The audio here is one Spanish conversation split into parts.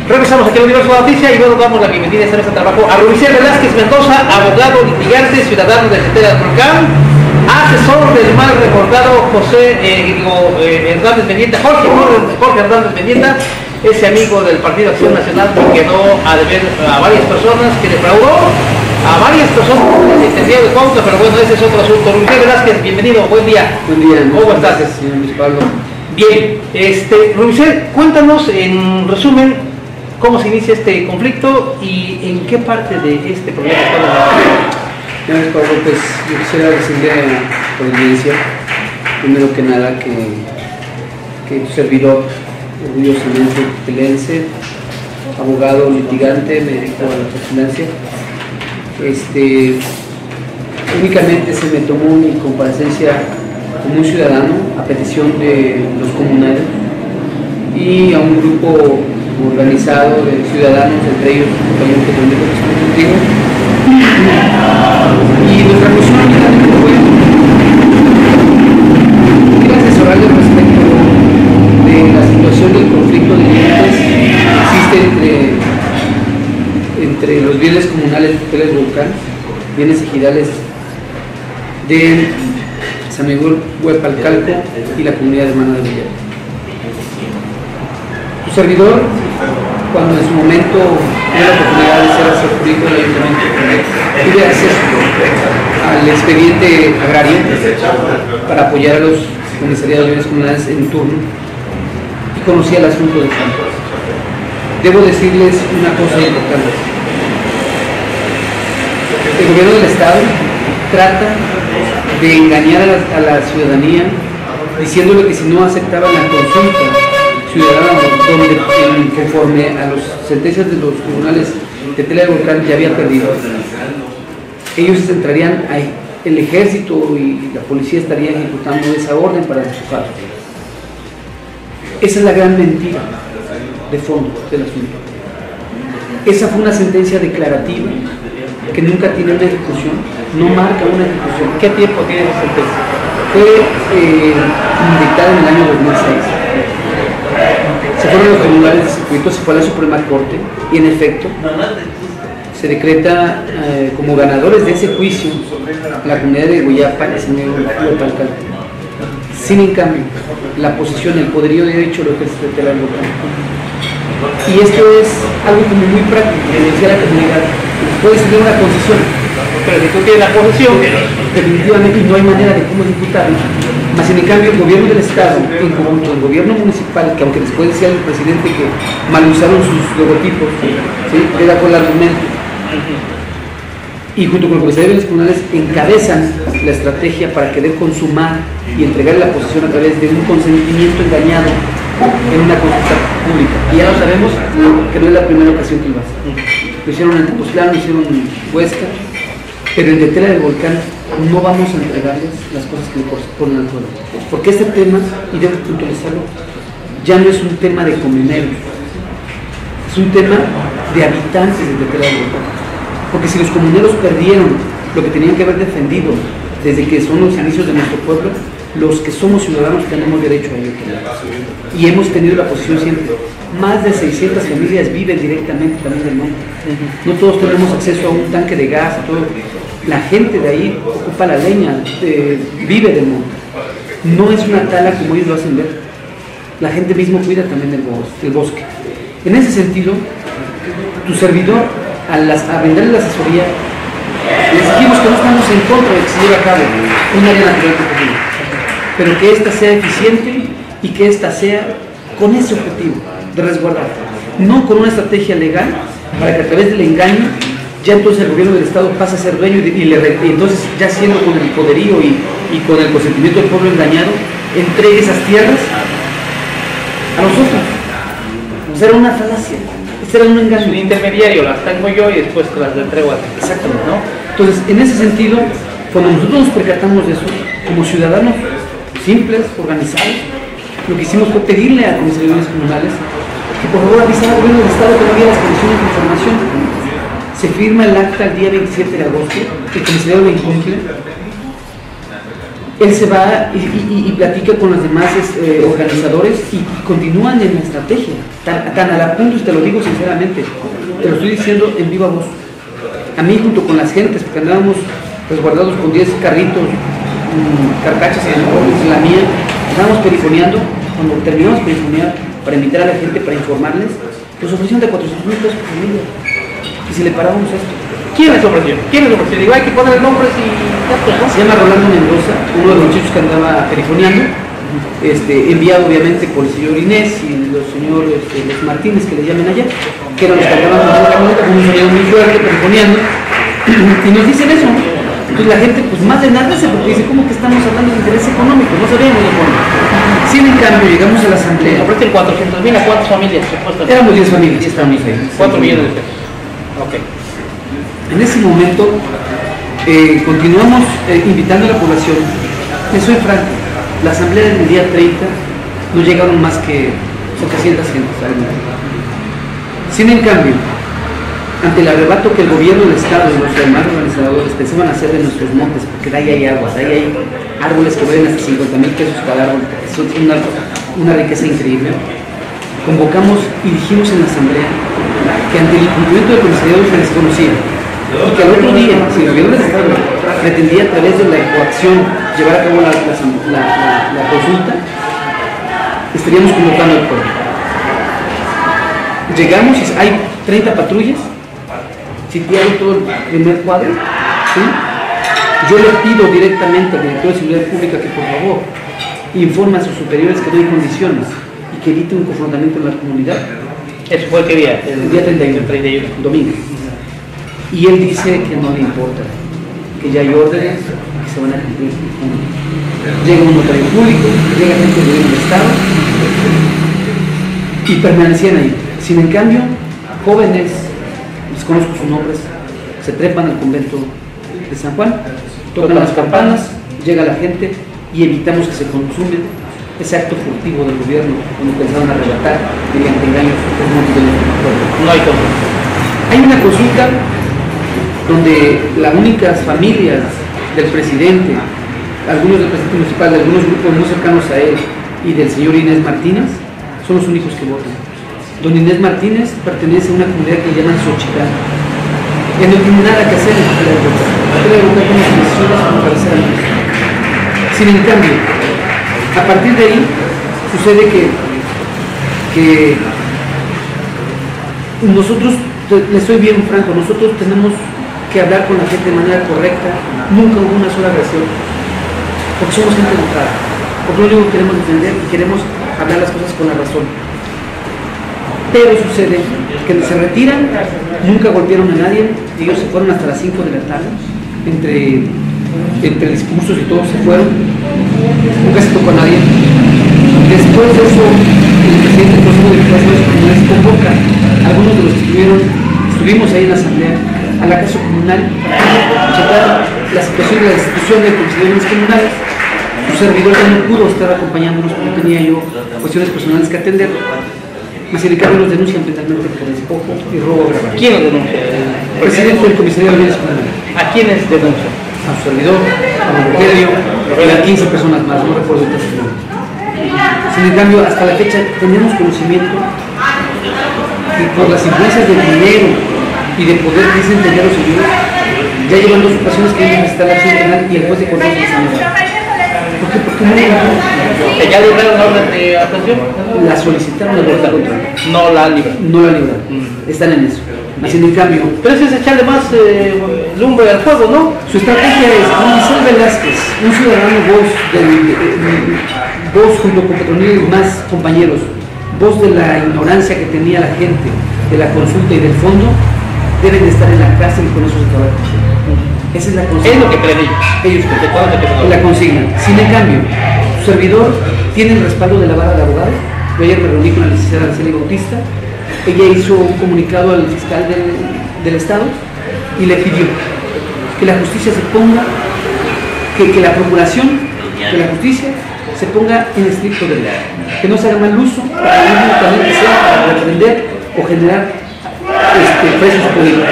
Regresamos aquí al Universo de la Noticia y luego damos la bienvenida a este trabajo a Rubicel Velázquez Mendoza, abogado, litigante, ciudadano de Tetela del Volcán, asesor del mal recordado Hernández Mendieta, Jorge Hernández Mendieta, ese amigo del Partido Acción Nacional que quedó a deber a varias personas, que defraudó a varias personas entendido de Cuautla, pero bueno, ese es otro asunto. Rubicel Velázquez, bienvenido, buen día. Buen día. ¿Cómo estás? Señor Luis Pablo. Bien, Rubicel, cuéntanos en resumen cómo se inicia este conflicto y en qué parte de este problema estamos. Señor Luis Pablo, pues yo quisiera decirle a la audiencia, primero que nada, que tu servidor, orgullosamente tetelense, abogado, litigante, me dedico a la vigilancia. Únicamente se me tomó mi comparecencia como un ciudadano a petición de los comunales y a un grupo organizado de ciudadanos, entre ellos compañeros que también están contigo. Y nuestra misión fue asesorarles respecto de la situación del conflicto de bienes que existe entre los bienes comunales de Tetela del Volcán, bienes ejidales de San Miguel Huepalcalco y la comunidad hermana de Villar. Tu servidor, cuando en su momento tuve la oportunidad de ser asesor del ayuntamiento, tuve acceso al expediente agrario para apoyar a los comisariados de bienes comunales en turno y conocía el asunto de campo. Debo decirles una cosa importante. El gobierno del Estado trata de engañar a la ciudadanía diciéndole que si no aceptaban la consulta ciudadana, donde conforme a las sentencias de los tribunales de Tetela del Volcán ya había perdido, ellos entrarían ahí, el ejército y la policía estaría ejecutando esa orden para despojar. Esa es la gran mentira de fondo del asunto. Esa fue una sentencia declarativa que nunca tiene una ejecución, no marca una ejecución. ¿Qué tiempo tiene esa sentencia? Fue dictada en el año 2006. Se fueron los tribunales de circuito, se fue a la Suprema Corte y en efecto se decreta como ganadores de ese juicio la comunidad de Guayapa y San Miguel Huepalcalco. Sin en cambio la posición, el poderío de derecho lo que es Tetela del Volcán. Y esto es algo como muy práctico, le decía a la comunidad, puedes tener una concesión, pero si tú tienes la posesión, definitivamente no hay manera de cómo ejecutarla. Más en cambio el gobierno del Estado, en conjunto el gobierno municipal, que aunque después decía el presidente que mal usaron sus logotipos, ¿sí? Queda con el argumento, y junto con los comisarios comunales encabezan la estrategia para querer consumar y entregar la posesión a través de un consentimiento engañado en una consulta pública. Y ya lo sabemos que no es la primera ocasión que lo hacen. Lo hicieron en Tepoztlán, lo hicieron en Huesca, pero en Tetela del Volcán no vamos a entregarles las cosas que le corresponden al pueblo. Porque este tema, y debo puntualizarlo, ya no es un tema de comuneros, es un tema de habitantes de Tetela del Volcán. Porque si los comuneros perdieron lo que tenían que haber defendido desde que son los inicios de nuestro pueblo, los que somos ciudadanos tenemos derecho a ello. Y hemos tenido la posición siempre. Más de 600 familias viven directamente también del monte. No todos tenemos acceso a un tanque de gas, todo. La gente de ahí ocupa la leña, vive del monte. No es una tala como ellos lo hacen ver. La gente mismo cuida también del bosque. En ese sentido, tu servidor, a brindarle la asesoría, les dijimos que no estamos en contra de que se lleve a cabo un área natural protegida, pero que ésta sea eficiente y que ésta sea con ese objetivo de resguardar, no con una estrategia legal para que a través del engaño ya entonces el gobierno del Estado pasa a ser dueño y entonces ya siendo con el poderío y con el consentimiento del pueblo engañado, entregue esas tierras a nosotros. O sea, era una falacia. Este era un engaño. Un intermediario, las tengo yo y después te las entrego a ti. Exactamente, ¿no? Entonces, en ese sentido, cuando nosotros nos percatamos de eso, como ciudadanos simples, organizados, lo que hicimos fue pedirle a comisarías comunales que por favor avisara al gobierno del Estado que no había las condiciones de información. Se firma el acta el día 27 de agosto, el comisariado lo incumple, él se va y platica con los demás organizadores y continúan en la estrategia, tan a la punto, y te lo digo sinceramente, te lo estoy diciendo en viva voz. A mí junto con las gentes, porque andábamos resguardados con 10 carritos, carcachas a lo mejor, la mía, estábamos perifoneando. Cuando terminamos de perifonear para invitar a la gente, para informarles, nos ofrecieron de 400,000 pesos por familia. Y si le parábamos esto. ¿Quién les ofreció? ¿Quién les ofreció? Digo, hay que poner nombres y ya pues, ¿no? Se llama Rolando Mendoza, uno de los muchachos que andaba perifoneando, enviado obviamente por el señor Inés y los señores los Martínez, que les llamen allá, que eran los que andaban con una camioneta con un sonido muy fuerte perifoneando, y nos dicen eso, ¿no? Entonces la gente pues más de nada se dice, ¿cómo que estamos hablando de interés económico? No sabíamos de fondo. Sin en cambio llegamos a la asamblea. Ofrecen 400,000 a cuántas familias, supuestamente. Éramos 10 familias, estábamos ahí. 4 millones de pesos. Ok. En ese momento continuamos invitando a la población. Les soy franco, la asamblea del día 30 no llegaron más que 700 gentes. Sin en cambio, ante el arrebato que el gobierno del Estado y los demás organizadores pensaban hacer de nuestros montes, porque de ahí hay aguas, de ahí hay árboles que valen hasta 50,000 pesos cada árbol, es una riqueza increíble. Convocamos y dijimos en la asamblea que ante el incumplimiento del comisariado se desconocía y que al otro día, si el gobierno del Estado pretendía a través de la coacción llevar a cabo la consulta, estaríamos convocando al pueblo. Llegamos y hay 30 patrullas, sitiaron todo el primer cuadro, ¿sí? Yo le pido directamente al director de Seguridad Pública que por favor informe a sus superiores que no hay condiciones y que evite un confrontamiento en la comunidad. ¿Eso fue qué día? El día 31, domingo. Y él dice que no le importa, que ya hay órdenes, que se van a cumplir. Llega un notario público, llega gente del gobierno del Estado y permanecían ahí. Sin en cambio, jóvenes, desconozco sus nombres, se trepan al convento de San Juan, tocan las campanas, llega la gente y evitamos que se consume ese acto furtivo del gobierno cuando pensaban arrebatar mediante engaños los montes de nuestro pueblo. No hay control. Hay una consulta donde las únicas familias del presidente, algunos del presidente municipal, de algunos grupos muy cercanos a él y del señor Inés Martínez, son los únicos que votan. Don Inés Martínez pertenece a una comunidad que llaman Xochitán. Él no tiene nada que hacer en la de votar. La de votar con las decisiones como parecer a mí. Sin en cambio, a partir de ahí sucede que nosotros, les soy bien franco, nosotros tenemos que hablar con la gente de manera correcta. Nunca hubo una sola agresión, porque somos gente educada, porque lo único que queremos defender y queremos hablar las cosas con la razón. Pero sucede que se retiran, nunca golpearon a nadie, ellos se fueron hasta las 5 de la tarde, entre discursos y todo se fueron, nunca se tocó a nadie. Después de eso, el presidente del Consejo de Diputaciones Comunales convoca a algunos de los que estuvimos ahí en la asamblea a la casa comunal para checar la situación de la institución de conciliaciones comunales. Su servidor ya no pudo estar acompañándonos porque tenía yo cuestiones personales que atender. Mas el Ricardo los denuncian penalmente por despojo y robo agravado. ¿Quién los denuncia? El presidente del Comisario de Bienes Comunales. ¿A quiénes denuncia? A su servidor, a Rogelio y a 15 personas más, no recuerdo ahorita su nombre. Sin en cambio, hasta la fecha tenemos conocimiento que por las influencias del dinero y de poder que dicen tener los señores, ya llevan 2 ocasiones que vienen a visitar la acción penal y el juez de control se les ha negado. ¿Por qué? Porque no ¿Ya libraron la orden de aprehensión? la solicitaron al juez de control. No la libran. No la libraron. Están en eso. Así en cambio, Pero eso es echarle más lumbre al fuego, ¿no? su estrategia es Giselle Velázquez, un ciudadano voz junto con Petronila y más compañeros, voz de la ignorancia que tenía la gente de la consulta y del fondo, deben de estar en la cárcel y con eso se acaba. Esa es la consigna. Es lo que creen ellos. Ellos ¿De cuándo que la consigna. Sin en cambio, su servidor tiene el respaldo de la barra de abogados. Yo ayer me reuní con la licenciada Araceli Bautista. Ella hizo un comunicado al fiscal del Estado y le pidió que la justicia se ponga, que la procuración, que la justicia se ponga en estricto derecho, que no se haga mal uso, para que no únicamente sea para reprender o generar presos políticos.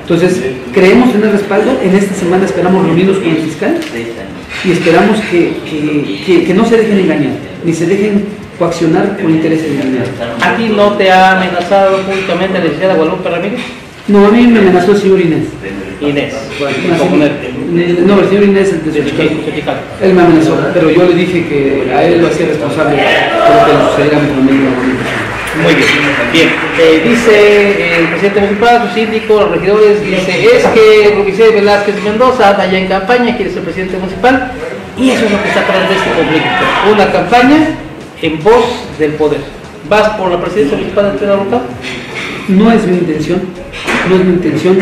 Entonces, Creemos en el respaldo. En esta semana esperamos reunirnos con el fiscal y esperamos que no se dejen engañar, ni se dejen coaccionar por intereses de dinero. ¿A ti no te ha amenazado públicamente la licenciada Guadalupe Ramírez? No, a mí me amenazó el señor Inés. Inés. No, el señor Inés, el de Xochicalco. Él me amenazó, pero yo le dije que a él lo hacía responsable de lo que le sucediera a mi familia. Muy bien, bien. Dice el presidente municipal, su síndico, los regidores, dice, es que Rubicé Velázquez Mendoza anda ya en campaña, quiere ser presidente municipal, y eso es lo que está atrás de este conflicto. Una campaña en voz del poder. ¿Vas por la presidencia municipal de Tlalpan? No es mi intención, no es mi intención.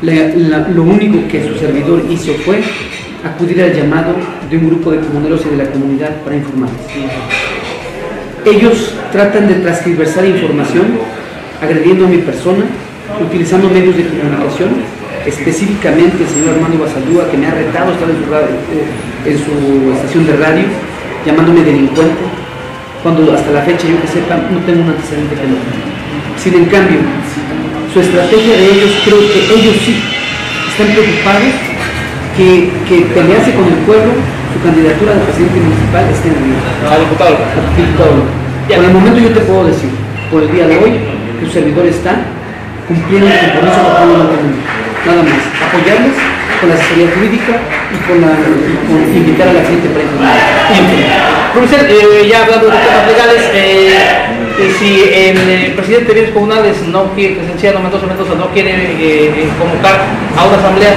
Lo único que su servidor hizo fue acudir al llamado de un grupo de comuneros y de la comunidad para informarles. Ellos tratan de transgiversar información, agrediendo a mi persona, utilizando medios de comunicación, específicamente el señor Armando Basaldúa, que me ha retado a estar en su estación de radio, llamándome delincuente, cuando hasta la fecha, yo que sepa, no tengo un antecedente penal. Sin en cambio, su estrategia de ellos, creo que ellos sí están preocupados que pelearse con el pueblo, su candidatura de presidente municipal esté en riesgo. A diputado. Por el momento yo te puedo decir, por el día de hoy, que su servidor está cumpliendo el compromiso que pueblo no tiene. Nada más, apoyarles con la asesoría jurídica y con invitar a la gente para informar. Profesor, ya hablando de temas legales, si el presidente de bienes comunales no quiere, licenciado Mendoza no quiere convocar a una asamblea,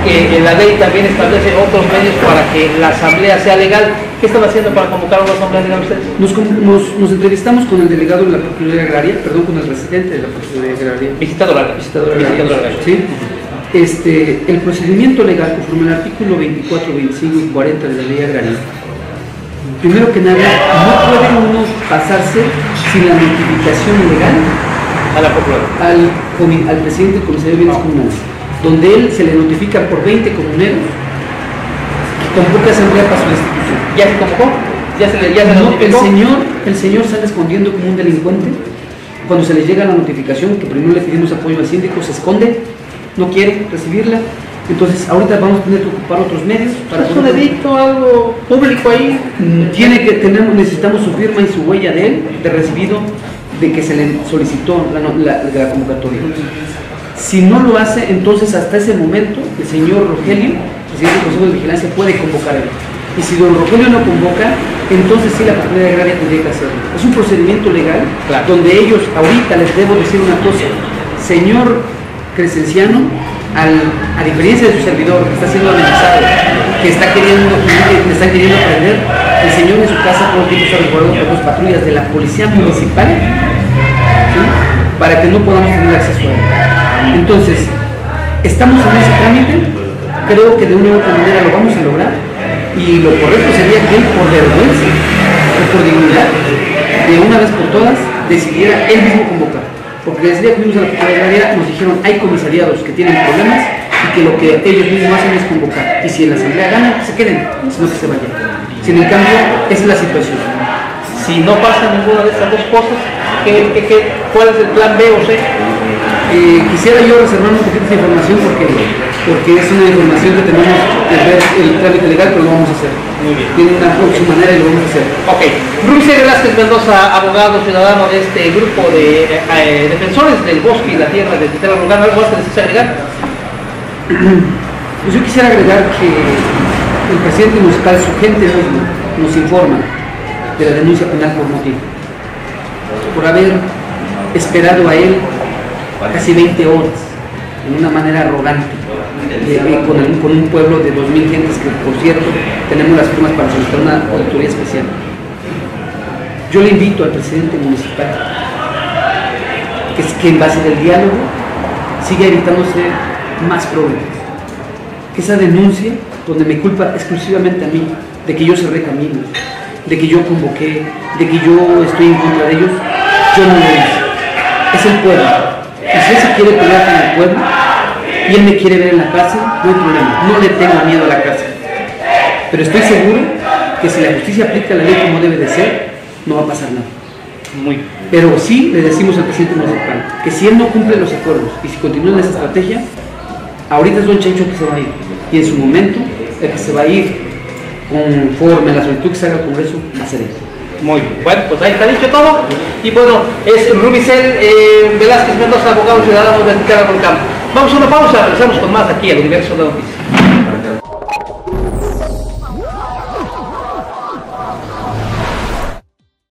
que la ley también establece otros medios para que la asamblea sea legal, ¿qué están haciendo para convocar a una asamblea legal ustedes? Nos entrevistamos con el delegado de la Procuraduría Agraria, perdón, con el residente de la Procuraduría Agraria. Visitador agrario. Sí. El procedimiento legal, conforme al artículo 24, 25 y 40 de la ley agraria, primero que nada, no puede uno pasarse sin la notificación legal a la Procuraduría, al presidente del Comisario de Bienes Comunales, donde él se le notifica por 20 comuneros que convoca asamblea para su destitución. ¿Ya se convocó? ¿Ya se le notificó? El señor sale escondiendo como un delincuente. Cuando se le llega la notificación, que primero le pedimos apoyo al síndico, se esconde, no quiere recibirla. Entonces ahorita vamos a tener que ocupar otros medios para... ¿Es un edicto, algo público ahí? Necesitamos su firma y su huella de él, de recibido, de que se le solicitó la convocatoria. Si no lo hace, entonces hasta ese momento el señor Rogelio, presidente del Consejo de Vigilancia, puede convocar a él. Y si don Rogelio no convoca, entonces sí la Procuraduría Agraria tendría que hacerlo. Es un procedimiento legal, claro, donde ellos, ahorita les debo decir una cosa, señor Crescenciano, a diferencia de su servidor, que está siendo amenazado, que están queriendo prender, el señor en su casa todo el tiempo está resguardado por dos patrullas de la Policía Municipal, ¿sí?, para que no podamos tener acceso a él. Entonces, estamos en ese trámite, creo que de una u otra manera lo vamos a lograr, y lo correcto sería que él, por vergüenza o por dignidad, de una vez por todas, decidiera él mismo convocar. Porque desde el día que fuimos a la Procuraduría Agraria nos dijeron hay comisariados que tienen problemas y que lo que ellos mismos hacen es convocar. Y si en la asamblea ganan, que se queden, sino que se vayan. Si en el cambio, esa es la situación. Si no pasa ninguna de estas dos cosas, ¿cuál es el plan B o C? Quisiera yo reservar un poquito esa información porque es una información que tenemos que ver el trámite legal, pero lo vamos a hacer. Muy bien. Tiene una próxima manera y lo vamos a hacer. Ok. Rubicé Velázquez Mendoza, abogado ciudadano de este grupo de defensores del bosque y la tierra de Tlalpan, ¿algo más que necesita agregar? Pues yo quisiera agregar que el presidente municipal, su gente misma, nos informa de la denuncia penal por motivo, por haber esperado a él casi 20 horas, en una manera arrogante, con un pueblo de 2.000 gentes que, por cierto, tenemos las firmas para solicitar una auditoría especial. Yo le invito al presidente municipal que en base del diálogo siga evitándose más problemas. Que esa denuncia, donde me culpa exclusivamente a mí, de que yo cerré caminos, de que yo convoqué, de que yo estoy en contra de ellos, yo no lo hice. Es el pueblo. Y si él se quiere pelear con el pueblo y él me quiere ver en la cárcel, no hay problema, no le tengo miedo a la cárcel. Pero estoy seguro que si la justicia aplica la ley como debe de ser, no va a pasar nada. Muy bien. Pero sí le decimos al presidente municipal que si él no cumple los acuerdos y si continúa en esa estrategia, Ahorita es don Chencho que se va a ir, y en su momento el que se va a ir conforme a la solicitud que se haga al Congreso va a ser él. Muy bien, bueno, pues ahí está dicho todo. Y bueno, es Rubicel Velázquez Mendoza, abogado ciudadano de Tierra del Volcán. Vamos a una pausa, regresamos con más aquí al Universo de Noticias.